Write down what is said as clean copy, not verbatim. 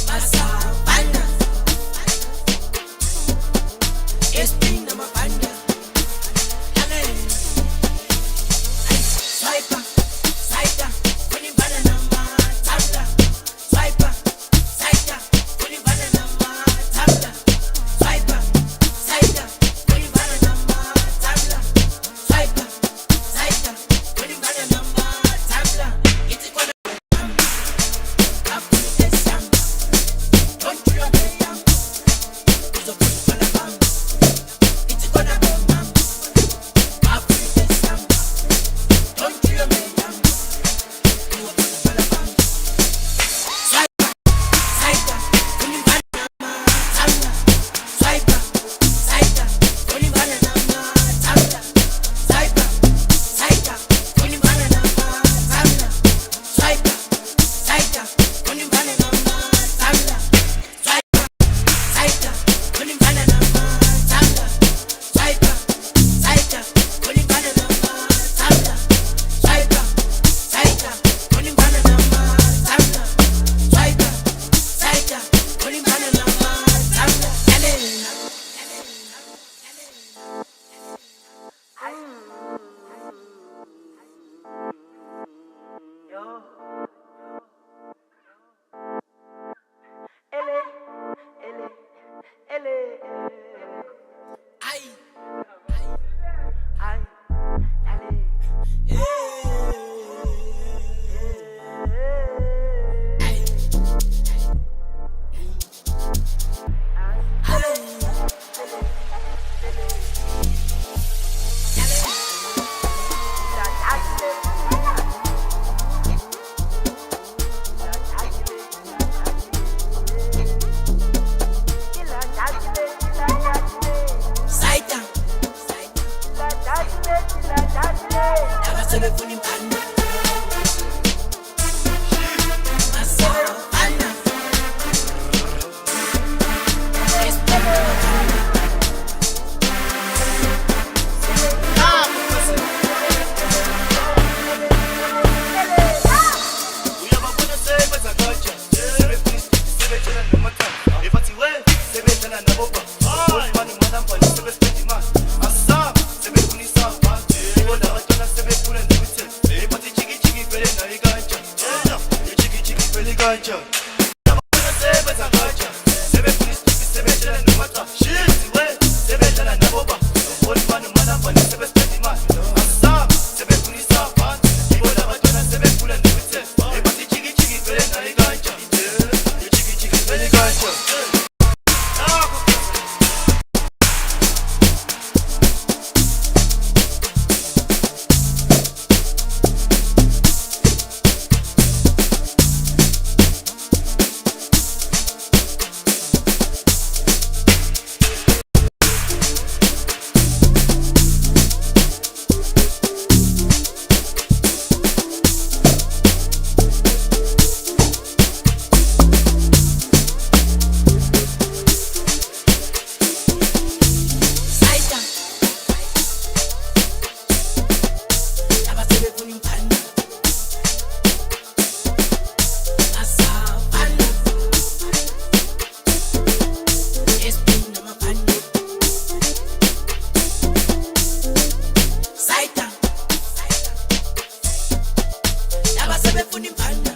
Masavana, Espina Mapanda, Swiper, Saita, Puni Banana Tabla, Swiper, Saita, Puni Banana Tabla, Swiper, Saita, Puni Banana Tabla, Swiper, Saita, Puni Banana Tabla, it's a good don't you know me, young? It's a good one, it's a good one. Don't you know me, young? It's a good one. Swiper, Saita, Puni Banana Tabla, Swiper, Saita, Puni Banana Tabla, Swiper, Saita, Puni Banana Tabla, Swiper, Saita, Puni Banana Tabla, Swiper, Saita, Puni Banana Tabla, Swiper, Saita, Puni Banana Tabla, Swiper, Saita, Puni Banana Tabla, Swiper, Saita, Puni Banana Tabla. Aye. Saita, Abasebe Puni Banana, Masavana, Abasebe Puni Banana, Masavana, Espina Mapanda, Saita, Abasebe Puni Banana.